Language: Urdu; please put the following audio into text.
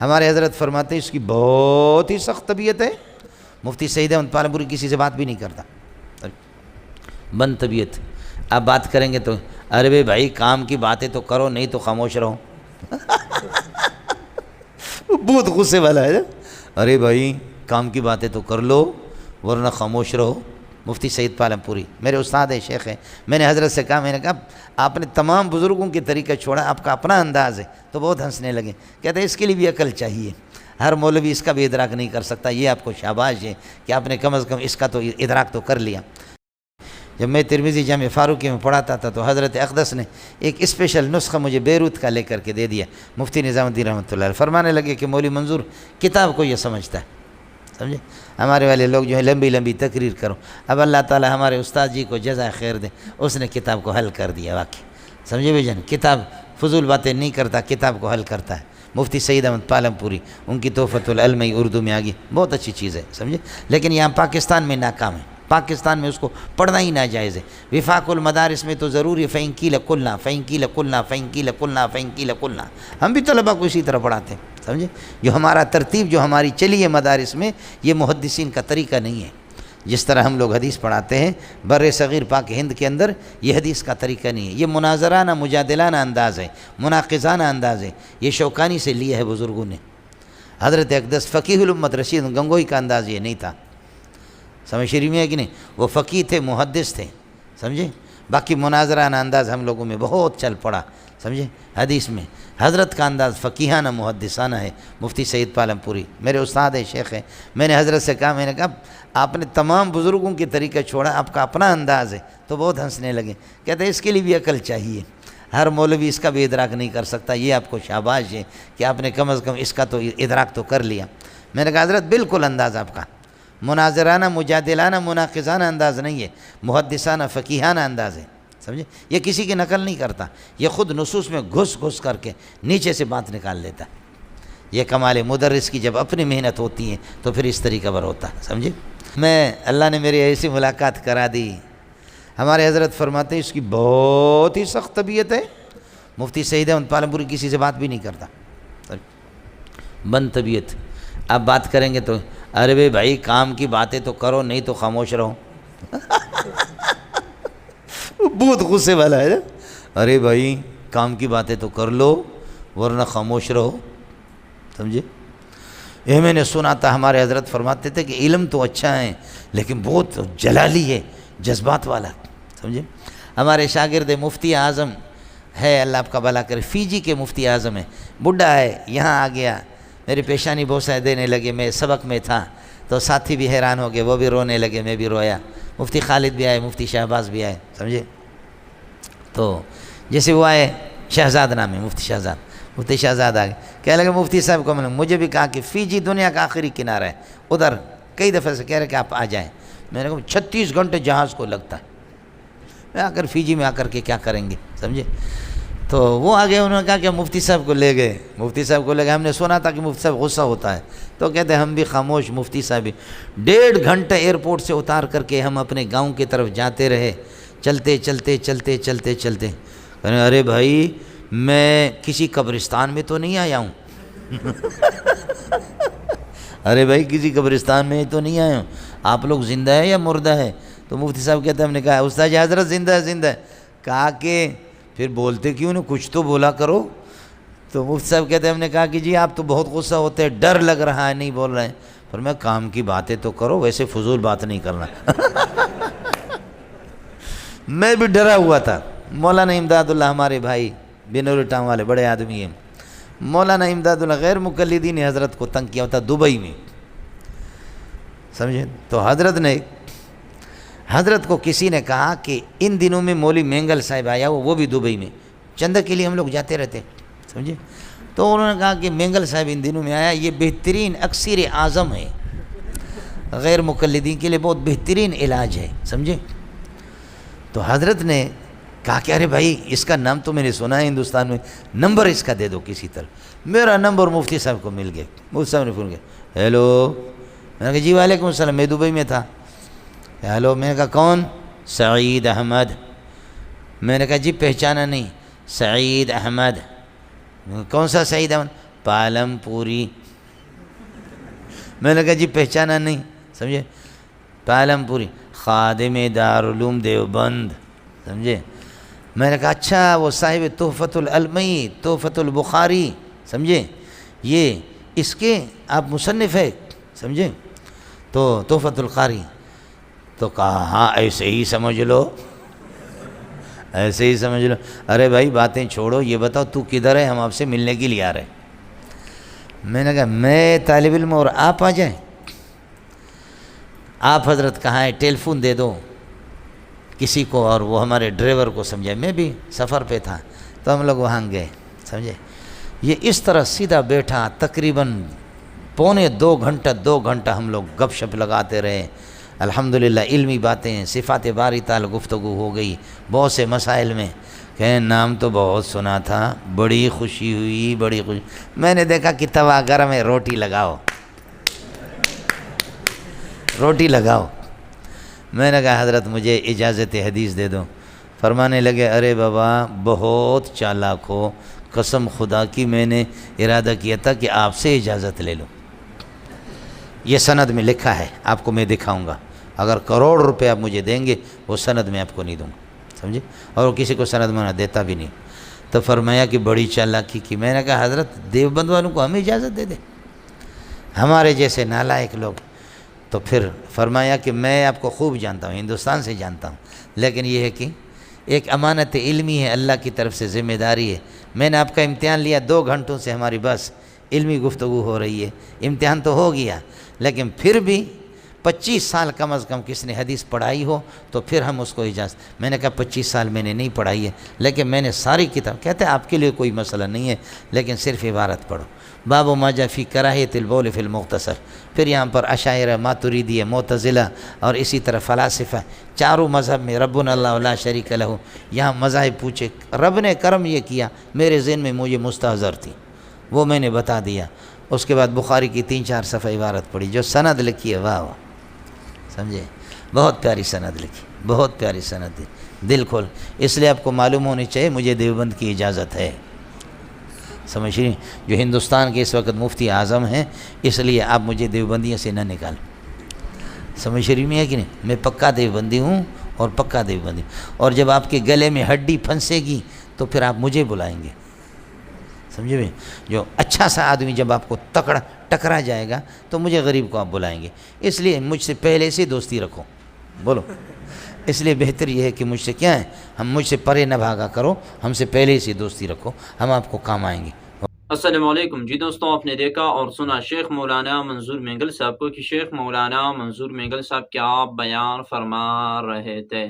ہمارے حضرت فرماتے ہیں اس کی بہت ہی سخت طبیعت ہے۔ مفتی سعید احمد پالنپوری کسی سے بات بھی نہیں کرتا، بند طبیعت۔ آپ بات کریں گے تو ارے بھائی کام کی باتیں تو کرو نہیں تو خاموش رہو۔ بہت غصے والا ہے، ارے بھائی کام کی باتیں تو کر لو ورنہ خاموش رہو۔ مفتی سعید پالنپوری میرے استاد ہے، شیخ ہے۔ میں نے حضرت سے کہا، میں نے کہا آپ نے تمام بزرگوں کے طریقہ چھوڑا، آپ کا اپنا انداز ہے، تو بہت ہنسنے لگے۔ کہتے ہیں اس کے لیے بھی عقل چاہیے، ہر مولوی اس کا بھی ادراک نہیں کر سکتا، یہ آپ کو شاباش ہے کہ آپ نے کم از کم اس کا تو ادراک تو کر لیا۔ جب میں ترمذی جامع فاروقی میں پڑھاتا تھا تو حضرت اقدس نے ایک اسپیشل نسخہ مجھے بیروت کا لے کر کے دے دیا۔ مفتی نظام الدین رحمۃ اللہ علیہ فرمانے لگے کہ مولوی منظور کتاب کو یہ سمجھتا ہے، سمجھے؟ ہمارے والے لوگ جو ہے لمبی لمبی تقریر کرو۔ اب اللہ تعالی ہمارے استاد جی کو جزائے خیر دے، اس نے کتاب کو حل کر دیا واقعی، سمجھے بھائی جان؟ کتاب فضول باتیں نہیں کرتا، کتاب کو حل کرتا ہے۔ مفتی سعید احمد پالنپوری، ان کی تحفۃ العلم اردو میں آ گئی، بہت اچھی چیز ہے، سمجھے؟ لیکن یہاں پاکستان میں ناکام ہے، پاکستان میں اس کو پڑھنا ہی ناجائز ہے۔ وفاق المدارس میں تو ضروری فَإِن قِيلَ قُلْنَا فَإِن قِيلَ قُلْنَا فَإِن قِيلَ قُلْنَا فَإِن قِيلَ قُلْنَا، ہم بھی طلباء کو اسی طرح پڑھاتے ہیں، سمجھے؟ جو ہمارا ترتیب جو ہماری چلی ہے مدارس میں، یہ محدثین کا طریقہ نہیں ہے۔ جس طرح ہم لوگ حدیث پڑھاتے ہیں بر صغیر پاک ہند کے اندر، یہ حدیث کا طریقہ نہیں ہے، یہ مناظرانہ مجادلانہ انداز ہے، مناقضانہ انداز ہے، یہ شوکانی سے لیا ہے بزرگوں نے۔ حضرت اقدس فقیہ الامت رشید گنگوئی کا انداز یہ نہیں تھا، سمجھ شریف میں ہے کہ نہیں؟ وہ فقیہ تھے، محدث تھے، سمجھے؟ باقی مناظرانہ انداز ہم لوگوں میں بہت چل پڑا، سمجھے؟ حدیث میں حضرت کا انداز فقیہانہ محدثانہ ہے۔ مفتی سعید پالنپوری میرے استاد ہے، شیخ ہے۔ میں نے حضرت سے کہا، میں نے کہا آپ نے تمام بزرگوں کے طریقہ چھوڑا، آپ کا اپنا انداز ہے، تو بہت ہنسنے لگے۔ کہتے ہیں اس کے لیے بھی عقل چاہیے، ہر مولوی اس کا بھی ادراک نہیں کر سکتا، یہ آپ کو شاباش ہے کہ آپ نے کم از کم اس کا تو ادراک تو کر لیا۔ میں نے کہا حضرت بالکل انداز آپ کا مناظرانہ مجادلانہ مناقضانہ انداز نہیں ہے، محدثانہ فقیہانہ انداز ہے، سمجھے؟ یہ کسی کی نقل نہیں کرتا، یہ خود نصوص میں گھس گھس کر کے نیچے سے بات نکال لیتا ہے۔ یہ کمال مدرس کی جب اپنی محنت ہوتی ہے تو پھر اس طریقہ پر ہوتا ہے، سمجھے؟ میں اللہ نے میری ایسی ملاقات کرا دی، ہمارے حضرت فرماتے ہیں اس کی بہت ہی سخت طبیعت ہے۔ مفتی سعید احمد پالنپوری کسی سے بات بھی نہیں کرتا، بند طبیعت۔ آپ بات کریں گے تو ارے بھائی کام کی باتیں تو کرو نہیں تو خاموش رہو۔ بہت غصے والا ہے، ارے بھائی کام کی باتیں تو کر لو ورنہ خاموش رہو، سمجھے؟ یہ میں نے سنا تھا، ہمارے حضرت فرماتے تھے کہ علم تو اچھا ہے لیکن بہت جلالی ہے، جذبات والا، سمجھے؟ ہمارے شاگرد مفتی اعظم ہے، اللہ آپ کا بھلا کرے، فیجی کے مفتی اعظم ہے، بڈھا ہے، یہاں آ گیا، میری پیشانی بوسہ دینے لگے، میں سبق میں تھا تو ساتھی بھی حیران ہو گئے، وہ بھی رونے لگے، میں بھی رویا۔ مفتی خالد بھی آئے، مفتی شہباز بھی آئے، سمجھے؟ تو جیسے وہ آئے، شہزاد نام ہے، مفتی شہزاد آ گئے، کہنے لگے مفتی صاحب کو مجھے بھی کہا کہ فیجی دنیا کا آخری کنارہ ہے، ادھر کئی دفعہ سے کہہ رہے کہ آپ آ جائیں۔ میں نے کہا 36 گھنٹے جہاز کو لگتا ہے، میں آ کر فیجی میں آ کر کے کیا کریں گے، سمجھے؟ تو وہ آگے انہوں نے کہا کہ مفتی صاحب کو لے گئے، ہم نے سنا تھا کہ مفتی صاحب غصہ ہوتا ہے، تو کہتے ہیں ہم بھی خاموش، مفتی صاحب بھی 1.5 گھنٹہ ایئرپورٹ سے اتار کر کے ہم اپنے گاؤں کی طرف جاتے رہے، چلتے کہنے ارے بھائی میں کسی قبرستان میں تو نہیں آیا ہوں۔ ارے بھائی کسی قبرستان میں تو نہیں آیا ہوں، آپ لوگ زندہ ہے یا مردہ ہے؟ تو مفتی صاحب کہتے ہیں ہم نے کہا استاد جی حضرت زندہ ہے۔ کہا کہ پھر بولتے کیوں نہیں، کچھ تو بولا کرو۔ تو مفتی صاحب کہتے ہیں ہم نے کہا کہ جی آپ تو بہت غصہ ہوتے ہیں، ڈر لگ رہا ہے نہیں بول رہے ہیں۔ پر میں کام کی باتیں تو کرو، ویسے فضول بات نہیں کرنا۔ میں بھی ڈرا ہوا تھا۔ مولانا امداد اللہ ہمارے بھائی بنور ٹاؤن والے بڑے آدمی ہیں، مولانا امداد اللہ غیر مقلدین نے حضرت کو تنگ کیا ہوتا دبئی میں، سمجھے؟ تو حضرت کو کسی نے کہا کہ ان دنوں میں مولوی مینگل صاحب آیا وہ بھی دبئی میں، چندہ کے لیے ہم لوگ جاتے رہتے، سمجھے؟ تو انہوں نے کہا کہ مینگل صاحب ان دنوں میں آیا، یہ بہترین اکسیر اعظم ہے، غیر مقلدین کے لیے بہت بہترین علاج ہے، سمجھے؟ تو حضرت نے کہا کہ ارے بھائی اس کا نام تو میں نے سنا ہے ہندوستان میں، نمبر اس کا دے دو کسی طرح۔ میرا نمبر مفتی صاحب کو مل گیا، مفتی صاحب نے فون کیا، ہیلو، میں نے کہا جی وعلیکم السلام، میں دبئی میں تھا۔ ہیلو، میں نے کہا کون؟ سعید احمد۔ میں نے کہا جی پہچانا نہیں، سعید احمد۔ کون سا سعید احمد؟ پالم پوری. میں نے کہا جی پہچانا نہیں, سمجھے, پالم پوری خادم دارالعلوم دیوبند, سمجھے. میں نے کہا اچھا وہ صاحب تحفۃ العلمی, تحفۃ البخاری, سمجھے, یہ اس کے آپ مصنف ہے, سمجھے, تو تحفۃ القاری. تو کہا ہاں ایسے ہی سمجھ لو, ایسے ہی سمجھ لو. ارے بھائی باتیں چھوڑو, یہ بتاؤ تو کدھر ہے, ہم آپ سے ملنے کے لیے آ رہے ہیں. میں نے کہا میں طالب علم اور آپ آ جائیں, آپ حضرت کہاں ہیں, ٹیلی فون دے دو کسی کو, اور وہ ہمارے ڈرائیور کو سمجھے. میں بھی سفر پہ تھا تو ہم لوگ وہاں گئے, سمجھے. یہ اس طرح سیدھا بیٹھا, تقریباً پونے 2 گھنٹہ ہم لوگ گپ شپ لگاتے رہے. الحمدللہ علمی باتیں, صفات باری تعالی گفتگو ہو گئی بہت سے مسائل میں. کہ نام تو بہت سنا تھا, بڑی خوشی ہوئی, بڑی خوشی. میں نے دیکھا کہ توا گرم ہے, روٹی لگاؤ, روٹی لگاؤ. میں نے کہا حضرت مجھے اجازت حدیث دے دو. فرمانے لگے ارے بابا بہت چالاک ہو, قسم خدا کی میں نے ارادہ کیا تھا کہ آپ سے اجازت لے لوں. یہ سند میں لکھا ہے, آپ کو میں دکھاؤں گا. اگر کروڑ روپے آپ مجھے دیں گے وہ سند میں آپ کو نہیں دوں گا, سمجھے, اور کسی کو سند میں نہ دیتا بھی نہیں. تو فرمایا کہ بڑی چالاکی کی. میں نے کہا حضرت دیوبند والوں کو ہمیں اجازت دے دیں, ہمارے جیسے نالائق لوگ. تو پھر فرمایا کہ میں آپ کو خوب جانتا ہوں, ہندوستان سے جانتا ہوں, لیکن یہ ہے کہ ایک امانت علمی ہے, اللہ کی طرف سے ذمہ داری ہے. میں نے آپ کا امتحان لیا, 2 گھنٹوں سے ہماری بس علمی گفتگو ہو رہی ہے. امتحان تو ہو گیا, لیکن پھر بھی 25 سال کم از کم کس نے حدیث پڑھائی ہو تو پھر ہم اس کو اجازت. میں نے کہا 25 سال میں نے نہیں پڑھائی ہے, لیکن میں نے ساری کتاب. کہتے ہیں آپ کے لیے کوئی مسئلہ نہیں ہے, لیکن صرف عبارت پڑھو. باب ما جاء فی کراہیۃ البول فی المختصر. پھر یہاں پر اشاعرہ, ماتریدیہ, معتزلہ اور اسی طرح فلاسفہ, چاروں مذہب میں ربنا اللہ لا شریک لہ. یہاں مذاہب پوچھے, رب نے کرم یہ کیا, میرے ذہن میں مجھے مستحضر تھی, وہ میں نے بتا دیا. اس کے بعد بخاری کی 3-4 صفحہ عبارت پڑھی, جو سند لکھی ہے واہ واہ, سمجھے, بہت پیاری سند لکھی, بہت پیاری سند دی, دل کھول. اس لیے آپ کو معلوم ہونی چاہیے مجھے دیوبند کی اجازت ہے, سمجھ رہی. جو ہندوستان کے اس وقت مفتی اعظم ہیں, اس لیے آپ مجھے دیوبندیوں سے نہ نکال. سمجھ رہی میں ہے کہ نہیں, میں پکا دیوبندی ہوں اور پکا دیوبندی. اور جب آپ کے گلے میں ہڈی پھنسے گی تو پھر آپ مجھے بلائیں گے, سمجھے بھائی. جو اچھا سا آدمی جب آپ کو ٹکرا جائے گا تو مجھے غریب کو آپ بلائیں گے. اس لیے مجھ سے پہلے سے دوستی رکھو, بولو. اس لیے بہتر یہ ہے کہ مجھ سے کیا ہے, مجھ سے پرے نہ بھاگا کرو, ہم سے پہلے سے دوستی رکھو, ہم آپ کو کام آئیں گے. السلام علیکم جی دوستوں, آپ نے دیکھا اور سنا شیخ مولانا منظور مینگل صاحب کو کہ شیخ مولانا منظور مینگل صاحب کیا بیان فرما رہے تھے.